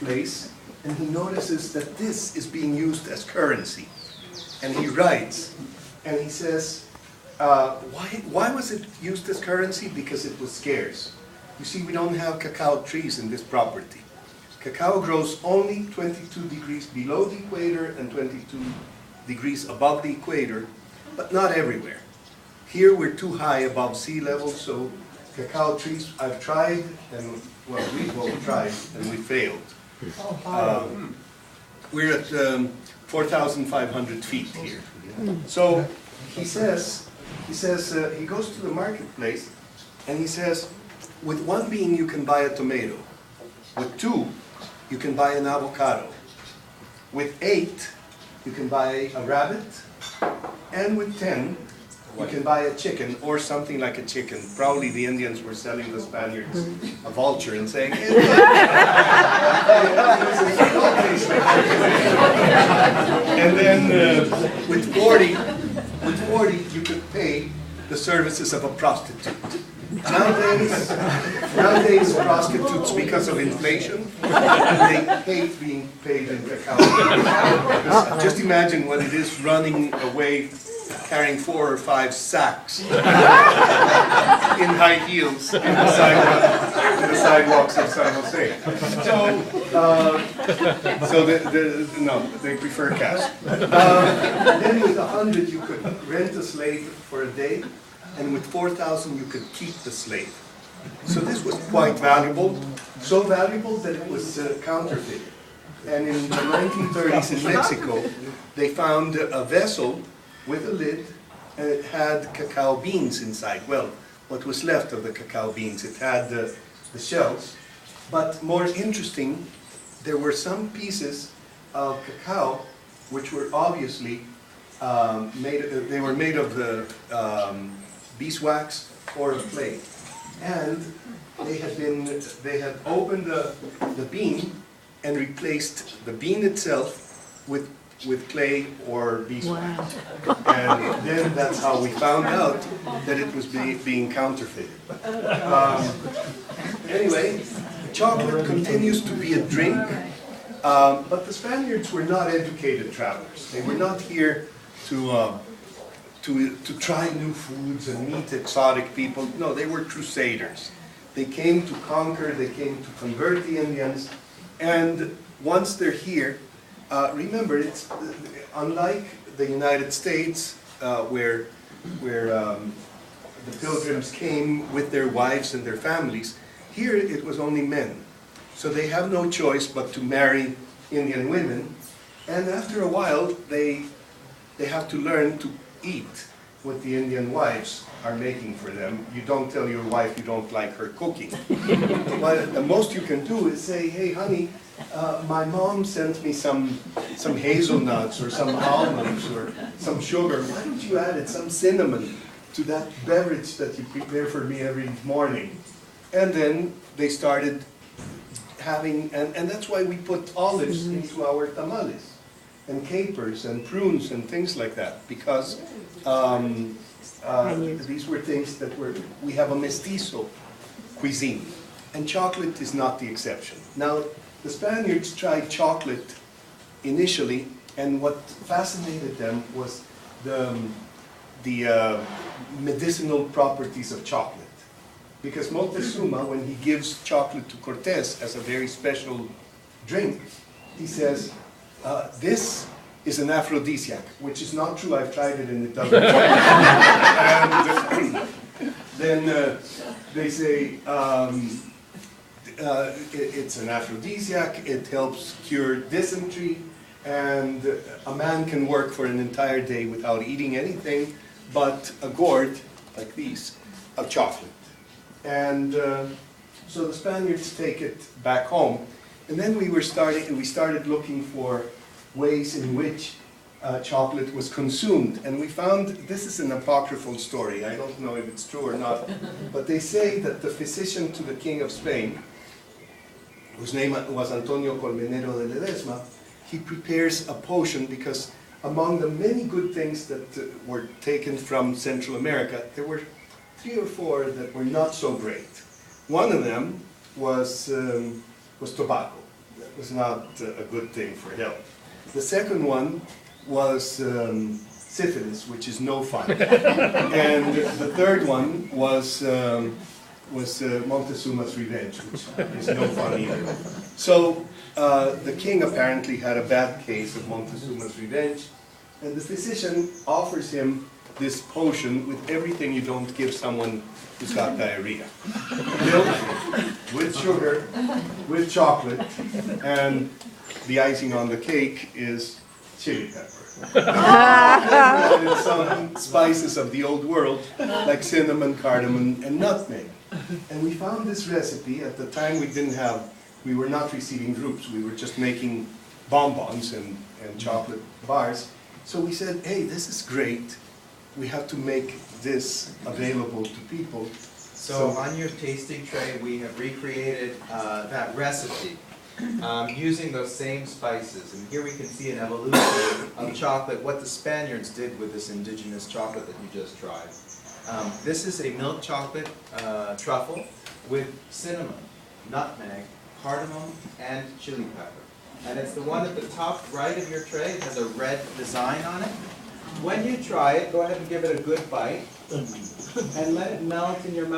marketplace, and he notices that this is being used as currency. And he writes, and he says, why was it used as currency? Because it was scarce. You see, we don't have cacao trees in this property. Cacao grows only 22 degrees below the equator and 22 degrees above the equator, but not everywhere. Here we're too high above sea level, so cacao trees, I've tried, and well, we've both tried, and we failed. We're at 4,500 feet here. So he says, he goes to the marketplace, and he says, with one bean you can buy a tomato. With two, you can buy an avocado. With 8, you can buy a rabbit. And with 10, you can buy a chicken or something like a chicken. Probably the Indians were selling the Spaniards a vulture and saying, hey, and then with 40, you could pay the services of a prostitute. Nowadays, prostitutes, because of inflation, they hate being paid in cacao. Just imagine what it is running away, carrying 4 or 5 sacks in high heels in the sidewalks of San Jose. So no, they prefer cash. Then with 100, you could rent a slave for a day. And with 4,000 you could keep the slave. So this was quite valuable, so valuable that it was counterfeited. And in the 1930s in Mexico, they found a vessel with a lid, and it had cacao beans inside. Well, what was left of the cacao beans, it had the shells. But more interesting, there were some pieces of cacao which were obviously they were made of the beeswax or of clay, and they had opened the bean and replaced the bean itself with clay or beeswax. Wow. And then that's how we found out that it was being counterfeited. Anyway, chocolate continues to be a drink, but the Spaniards were not educated travelers. They were not here to try new foods and meet exotic people. No, they were crusaders. They came to conquer, they came to convert the Indians, and once they're here, remember, it's unlike the United States, where the pilgrims came with their wives and their families. Here it was only men. So they have no choice but to marry Indian women, and after a while they have to learn to eat what the Indian wives are making for them. You don't tell your wife you don't like her cooking. But the most you can do is say, hey honey, my mom sent me some hazelnuts or some almonds or some sugar. Why don't you add some cinnamon to that beverage that you prepare for me every morning? And then they started having, and that's why we put olives into our tamales, and capers and prunes and things like that, because these were things that we have a mestizo cuisine, and chocolate is not the exception. Now, the Spaniards tried chocolate initially, and what fascinated them was the medicinal properties of chocolate. Because Moctezuma, when he gives chocolate to Cortés as a very special drink, he says, this is an aphrodisiac, which is not true. I've tried it and it doesn't work. And then they say it's an aphrodisiac, it helps cure dysentery, and a man can work for an entire day without eating anything but a gourd, like these, of chocolate. And so the Spaniards take it back home, and then we started looking for ways in which chocolate was consumed, and we found, this is an apocryphal story, I don't know if it's true or not, but they say that the physician to the King of Spain, whose name was Antonio Colmenero de Ledesma, he prepares a potion because among the many good things that were taken from Central America, there were 3 or 4 that were not so great. One of them was tobacco. was not a good thing for health. The second one was syphilis, which is no fun. And the third one was Montezuma's revenge, which is no fun either. So the king apparently had a bad case of Montezuma's revenge, and the physician offers him this potion with everything you don't give someone who's got diarrhea. Milk with sugar, with chocolate, and the icing on the cake is chili pepper. And some spices of the old world, like cinnamon, cardamom, and nutmeg. And we found this recipe. At the time we were not receiving groups, we were just making bonbons and chocolate bars. So we said, hey, this is great. We have to make this available to people. So on your tasting tray, we have recreated that recipe using those same spices. And here we can see an evolution of chocolate, what the Spaniards did with this indigenous chocolate that you just tried. This is a milk chocolate truffle with cinnamon, nutmeg, cardamom, and chili pepper. And it's the one at the top right of your tray. It has a red design on it. When you try it, go ahead and give it a good bite and let it melt in your mouth.